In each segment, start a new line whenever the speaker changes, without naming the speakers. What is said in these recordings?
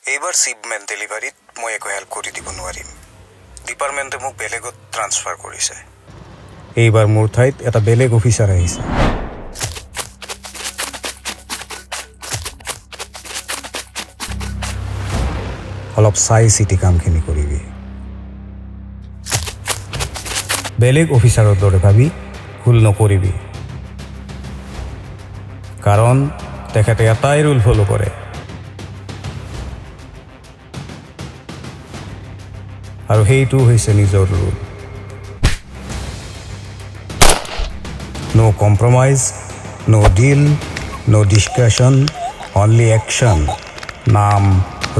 এইবাৰ শিপমেণ্ট ডেলিভাৰীত মই একো হেল্প কৰি দিব নোৱাৰিম ডিপাৰ্টমেণ্টে মোক বেলেগত ট্ৰান্সফাৰ কৰিছে এইবাৰ মোৰ ঠাইত এটা বেলেগ অফিচাৰ আহিছে অলপ চাই চিটি কামখিনি কৰিবি বেলেগ অফিচাৰৰ দৰে ভাবি ভুল নকৰিবি কাৰণ তেখেতে এটাই ৰুল ফলো কৰে আৰু সেইটো হৈছে নিজৰ ৰুল নো কম্প্ৰমাইজ নো ডিল নো ডিছকাশ্যন অনলি একশ্যন নাম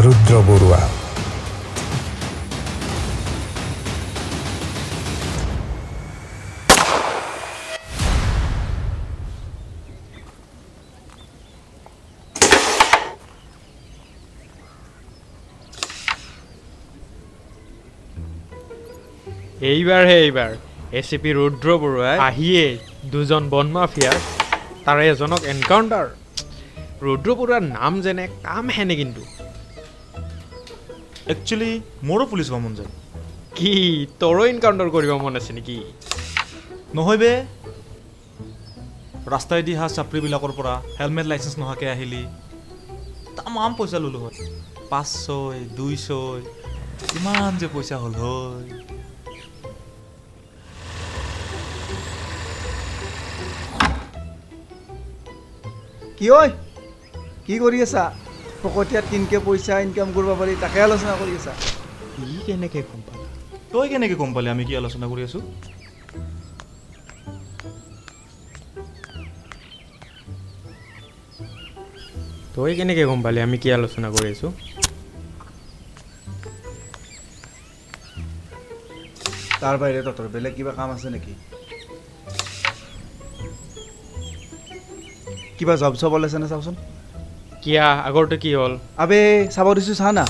ৰুদ্ৰ বৰুৱা
এইবাৰ এচিপি ৰুদ্ৰ বৰুৱাই আহিয়ে দুজন বন মাফিয়াক তাৰে এজনক এনকাউণ্টাৰ ৰুদ্ৰ বৰুৱাৰ নাম যেনে কাম হেনে কিন্তু
একচুৱেলি মোৰো পুলিচ হোৱা মন যায়
কি তোৰো এনকাউণ্টাৰ কৰিব মন আছে নেকি
নহয় বে ৰাস্তাইদি হা চাপৰিবিলাকৰ পৰা হেলমেট লাইচেঞ্চ নোহোৱাকৈ আহিলি তামাম পইচা ল'লোঁ হয় 500 200 ইমান যে পইচা হ'ল হয়
কি ঐ কি কৰি আছা পকতিয়াত কিনকে পইচা ইনকাম কৰিব পাৰি তাকে আলোচনা কৰি আছা
ই কেনেকৈ গম পালা
তই কেনেকৈ গম পালি আমি কি আলোচনা কৰি আছোঁ
তই কেনেকৈ গম পালি আমি কি আলোচনা কৰি আছোঁ
তাৰ বাহিৰে তহঁতৰ বেলেগ কিবা কাম আছে নেকি কিবা জব চব ওলাইছে নে চাওচোন
কিয়া আগৰটো কি হ'ল
আবে চাব দিছোঁ চা না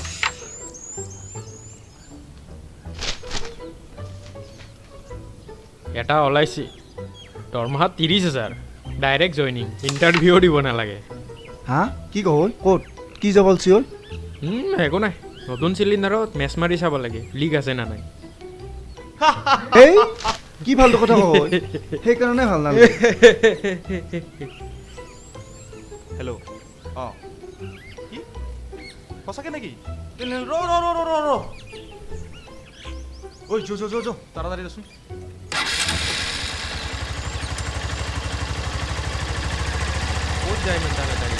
এটা ওলাইছে দৰমহা 30,000 ডাইৰেক্ট জইনিং ইণ্টাৰভিউ দিব নালাগে
হা কি কহ'ল ক'ত কি জব ওলছি হ'ল
একো নাই নতুন চিলিণ্ডাৰত মেচ মাৰি চাব লাগে লিক আছে না নাই
এই কি ভালটো কথা কওঁ সেইকাৰণে ভাল নালাগে
হেল্ল' অঁ কি সঁচাকৈ নেকি ৰ ঐ যো তাড়াতাড়ি দেচোন
ক'ত যায় ইমান তাড়াতাড়ি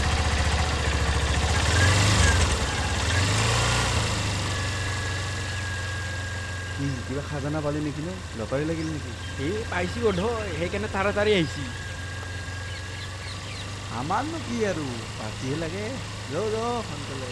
কিবা খাজানা পালি নেকি নে লটাৰী লাগিল নেকি
এই পাইছি বোধ হয় সেইকাৰণে তাড়াতাড়ি আহিছি
আমাৰনো কি আৰু পাৰ্টিহে লাগে ৰ সোনকালে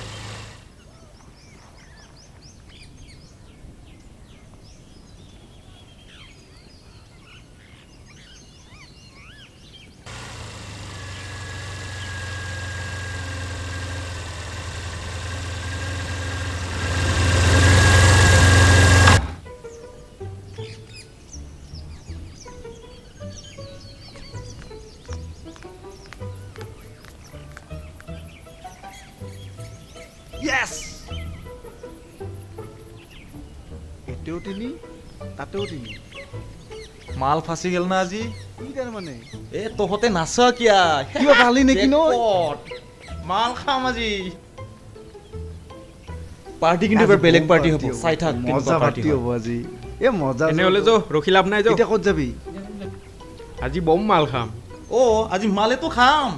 এতেও তিনি তাতেও তিনি
মাল ফাঁচি গেল না আজি
কি তাৰমানে
এ তহঁতে নাচ কিয়া
কিবা পালি নেকি ন
মাল খাম আজি পাৰ্টি কিন্তু এবাৰ বেলেগ পাৰ্টি হ'ব চাই থাক
মজা পাৰ্টি হ'ব আজি এ মজা
এনেহ'লে যো ৰখি লাভ নাই যো
এতিয়া ক'ত যাবি
আজি বম মাল খাম
আজি মালেতো খাম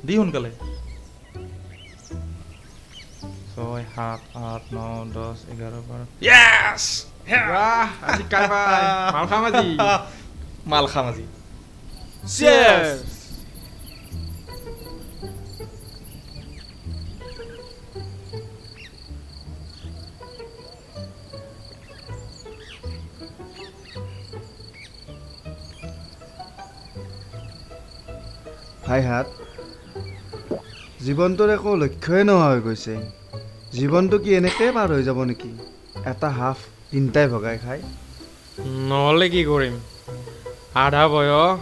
দি সোনকালে 6 7 8 9 10 11 12
য়েছ আজি কাৰবাৰ মাল খাম আজি
মাল খাম আজি
চিয়াৰ্ছ
ভাই হাত জীৱনটোৰ একো লক্ষ্যই নোহোৱা হৈ গৈছে জীৱনটো কি এনেকৈ পাৰ হৈ যাব নেকি এটা হাফ তিনিটাই ভগাই খায়
নহ'লে কি কৰিম আধা বয়স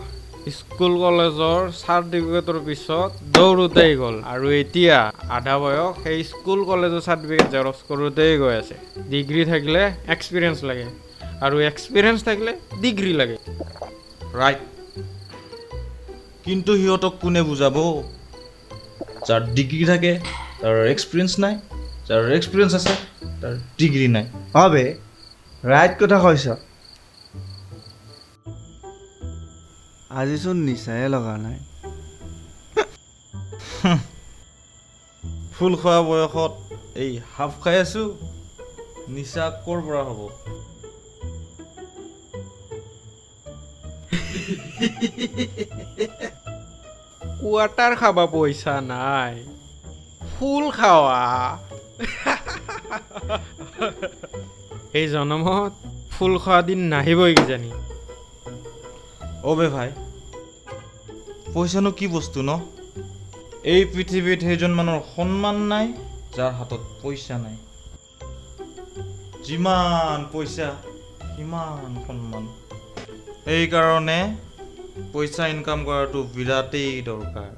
স্কুল কলেজৰ চাৰ্টিফিকেটৰ পিছত দৌৰোতেই গ'ল আৰু এতিয়া আধা বয়স সেই স্কুল কলেজৰ চাৰ্টিফিকেট জেৰক্স কৰোঁতেই গৈ আছে ডিগ্ৰী থাকিলে এক্সপিৰিয়েঞ্চ লাগে আৰু এক্সপিৰিয়েঞ্চ থাকিলে ডিগ্ৰী লাগে
ৰাইট কিন্তু সিহঁতক কোনে বুজাব যাৰ ডিগ্ৰী থাকে তাৰ এক্সপিৰিয়েঞ্চ নাই যাৰ এক্সপিৰিয়েঞ্চ আছে তাৰ ডিগ্ৰী নাই
হবে ৰাইট কথা কৈছ আজিচোন নিচায়ে লগা নাই
ফুল খোৱা বয়সত এই হাফ খাই আছো নিচা ক'ৰ পৰা হ'ব
কোৱাটাৰ খাবা পইচা নাই ফুল খাৱা এই জনমত ফুল খোৱা দিন নাহিবই কিজানি
অবে ভাই পইচানো কি বস্তু ন এই পৃথিৱীত সেইজন মানুহৰ সন্মান নাই যাৰ হাতত পইচা নাই যিমান পইচা সিমান সন্মান এইকাৰণে পইচা ইনকাম কৰাটো বিৰাটেই দৰকাৰ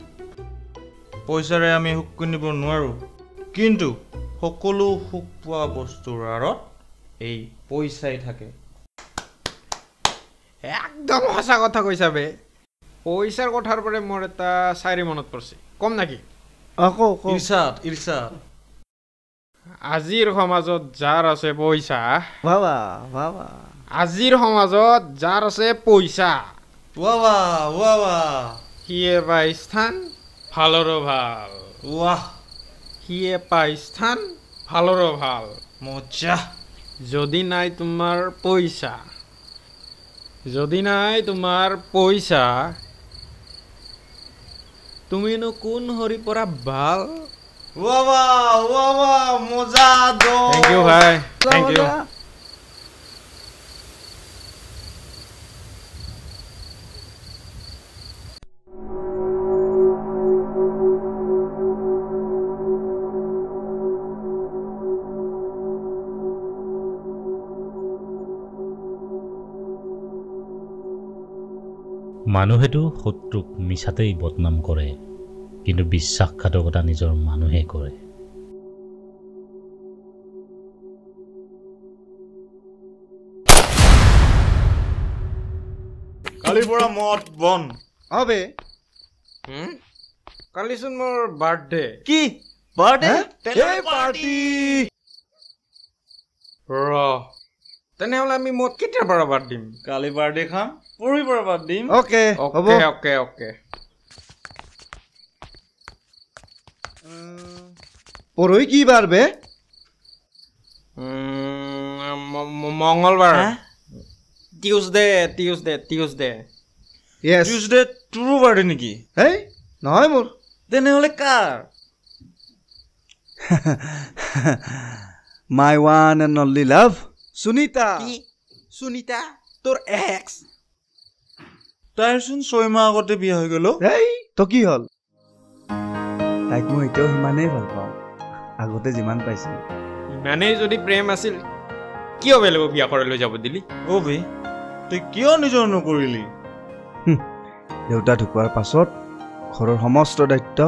পইচাৰে আমি সুখ কিনিব নোৱাৰোঁ কিন্তু সকলো সুখ পোৱা বস্তুৰ আঁৰত এই পইচাই থাকে
একদম সঁচা কথা কৈছা বে পইচাৰ কথাৰ পৰা মোৰ এটা চাৰি মনত পৰিছে কম নেকি
আকৌ
ইৰ্ষাদ
আজিৰ সমাজত যাৰ আছে পইচা
বাবা বাবা
আজিৰ সমাজত যাৰ আছে পইচা সিয়ে পায় স্থান ভালৰো ভাল সিয়ে পায় স্থান ভালৰো ভাল
মজা
যদি নাই তোমাৰ পইচা তুমিনো কোন হৰি পৰা ভাল
মজা
থেংক ইউ ভাই থেংক ইউ
মানুহেতো শত্ৰুক মিছাতেই বদনাম কৰে কিন্তু বিশ্বাসঘাতকতা নিজৰ মানুহে কৰে
কালিৰ পৰা মদ বন
হবে
কালিচোন মোৰ বাৰ্থডে
কি বাৰ্থডে পাৰ্টি
তেনেহ'লে আমি মদ কেতিয়াৰ পৰা বাদ দিম
কালি বাৰ্থডে খাম পৰহি পৰা বাদ দিম
অ'কে হ'ব
অ'কে
পৰহি কি বাৰ বে
মংগলবাৰ টিউজডে
য়েছ
টিউজডে তোৰো বাৰ্থডে নেকি
হেই নহয় মোৰ
তেনেহ'লে কাৰ
my one and only love Sunita
তোৰ এক্স
তাইৰচোন 6 মাহ আগতে বিয়া হৈ গ'ল
হেই তো কি হ'ল তাইক মই এতিয়াও সিমানেই ভাল পাওঁ আগতে যিমান পাইছিলোঁ
ইমানেই যদি প্ৰেম আছিল কিয় বেলেগক বিয়া কৰি লৈ যাব দিলি
বে তই কিয় নিজৰ নকৰিলি
দেউতা ঢুকোৱাৰ পাছত ঘৰৰ সমস্ত দায়িত্ব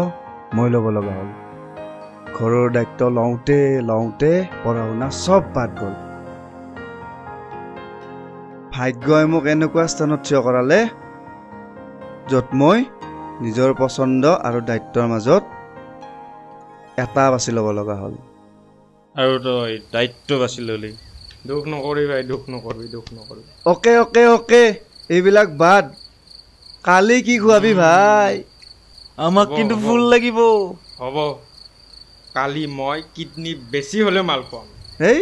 মই ল'ব লগা হ'ল ঘৰৰ দায়িত্ব লওঁতে পঢ়া শুনা চব বাদ গ'ল ভাগ্যই মোক এনেকুৱা স্থানত থিয় কৰালে য'ত মই নিজৰ পচন্দ আৰু দায়িত্বৰ মাজত এটা বাছি ল'ব লগা হ'ল
আৰু তই দায়িত্ব বাছি ল'লি
দুখ নকৰি ভাই দুখ নকৰিবি
অ'কে এইবিলাক বাদ কালি কি খুৱাবি ভাই
আমাক কিন্তু ফুল লাগিব
হ'ব কালি মই কিডনী বেছি হ'লেও মাল পাম
হেই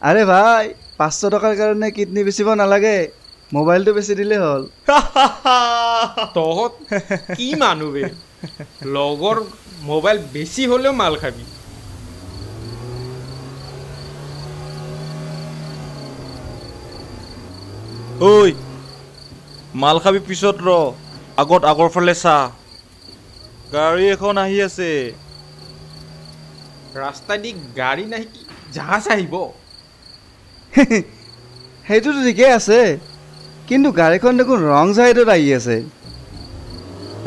আৰে ভাই 500 টকাৰ কাৰণে কিডনী বেচিব নালাগে মোবাইলটো বেছি দিলে হ'ল
তহঁত কি মানুহ বে লগৰ মোবাইল বেছি হ'লেও মাল খাবি
ঐ মাল খাবি পিছত আগত আগৰ ফালে চা গাড়ী এখন আহি আছে
ৰাস্তা দি গাড়ী নাহি কি জাহাজ আহিব
সেইটোতো ঠিকেই আছে, কিন্তু গাড়ীখন দেখোন ৰং ছাইডত আহি আছে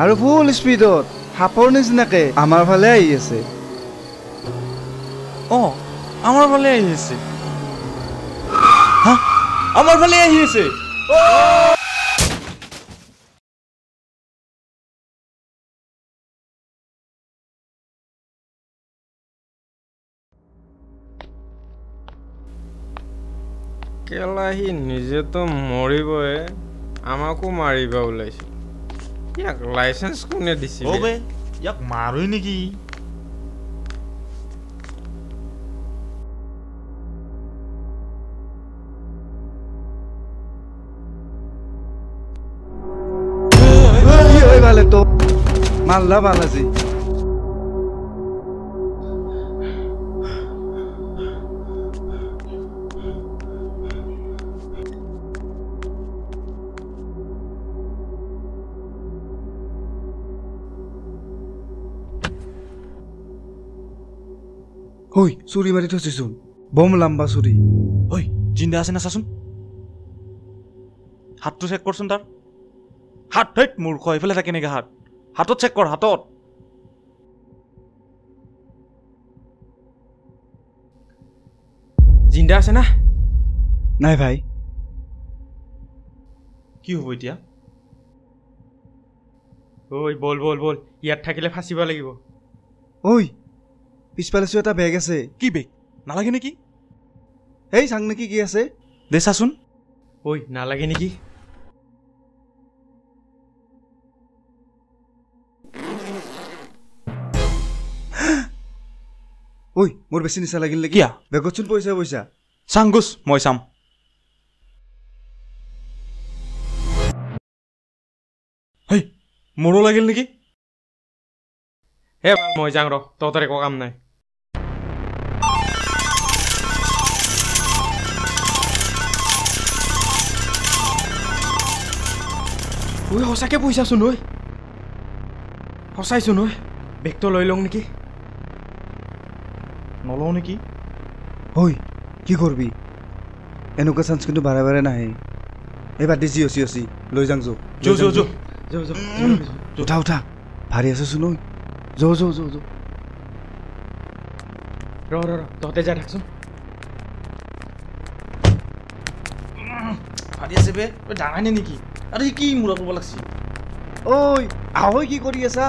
আৰু ফুল স্পীডত সাপৰ নিচিনাকে আমাৰ ফালে আহি আছে।
অঁ আমাৰ ফালে আহি আছে। হা আমাৰ ফালে আহি আছে।
কেলা সি নিজেতো মৰিবই, আমাকো মাৰিব ওলাইছে। ইয়াক লাইচেন্স কোনে দিছিল?
অ বে ইয়াক মাৰোই নেকি?
কি হয় ভালে তো মাল্লা ভাল আজি। ঐ চুৰি মাৰি থৈছোন, বম লাম্বা চুৰি।
ঐ জিন্দা আছে না চাচোন, হাতটো চেক কৰচোন তাৰ। হাত ধৈত মূৰ্খ, এইফালে থাকে নেকি হাত? হাতত চেক কৰ, হাতত।
জিন্দা আছে না?
নাই ভাই।
কি হ'ব এতিয়া?
ঐ বল বল বল, ইয়াত থাকিলে ফাঁচিব লাগিব।
ঐ পিছফালে চোৱা এটা বেগ আছে।
কি বেগ? নালাগে নেকি?
এই চাং নেকি কি আছে?
দে চাচোন।
ঐ নালাগে নেকি?
ঐ মোৰ বেছি নিচা লাগিল নেকি?
কিয়া?
বেগতচোন পইচা পইচা।
চাংগুচ মই চাম। হেই মোৰো লাগিল নেকি?
হে মই যাওঁ ৰ, তহঁতৰ একো কাম নাই। ঐ সঁচাকে পইচাচোন ঐ, সঁচাইচোন ঐ। বেগটো লৈ লওঁ নেকি?
নলওঁ নেকি?
ঐ কি কৰবি? এনেকুৱা চান্স কিন্তু বাৰে বাৰে নাহে। এইবাৰ দি চিঅচি অচি লৈ যাওঁ যো
যো যো যো
উঠা উঠা, ভাৰী আছেচোন। ঐ যৌ যৌ যৌ যৌ।
ৰ ৰ ৰ, তহঁতে যাই থাকচোন।
ভাৰি আছে বে, ডাঙাই নেকি? আৰু সি কি মূৰা কৰিব লাগছি?
ঐ আহৈ কি কৰি আছা?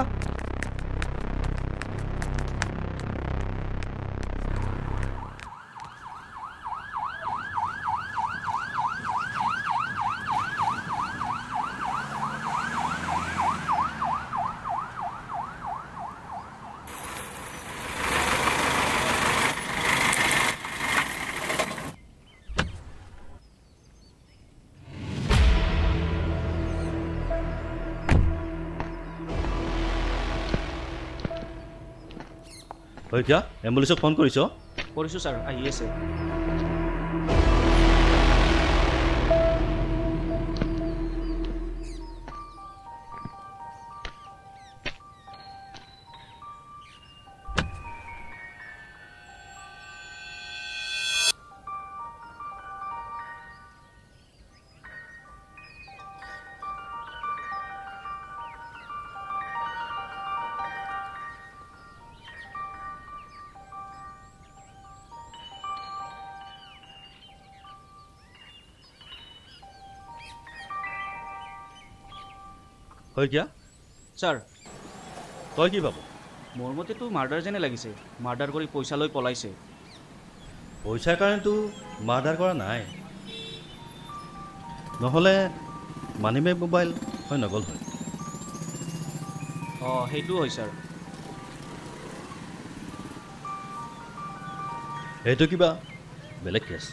হয় কিয়া এম্বুলেন্সক ফোন কৰিছ?
কৰিছোঁ ছাৰ, আহি আছে।
হয় কিয়া
ছাৰ
তই কি ভাব?
মোৰ মতেতো মাৰ্ডাৰ যেনে লাগিছে। মাৰ্ডাৰ কৰি পইচা লৈ পলাইছে।
পইচাৰ কাৰণেতো মাৰ্ডাৰ কৰা নাই, নহ'লে মানি বেগ মোবাইল হয় নগ'ল হয়।
অঁ সেইটো হয় ছাৰ।
এইটো কিবা বেলেগ কেছ।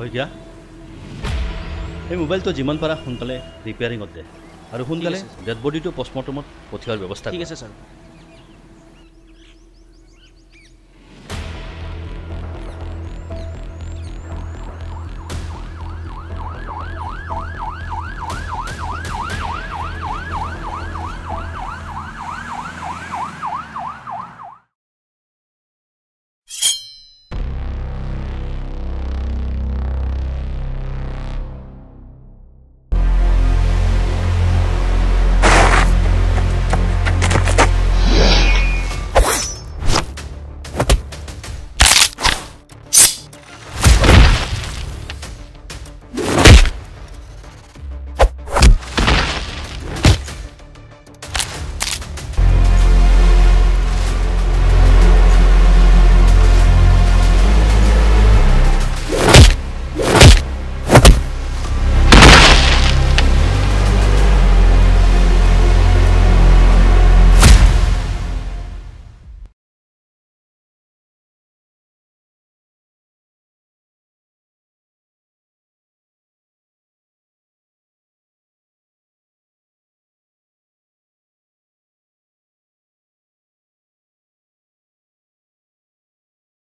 হয় কিয়া এই মোবাইলটো যিমান পাৰা সোনকালে ৰিপেয়াৰিঙত দে আৰু সোনকালে ডেড বডিটো পষ্টমৰ্টমত পঠিওৱাৰ ব্যৱস্থা
ঠিক আছে ছাৰ।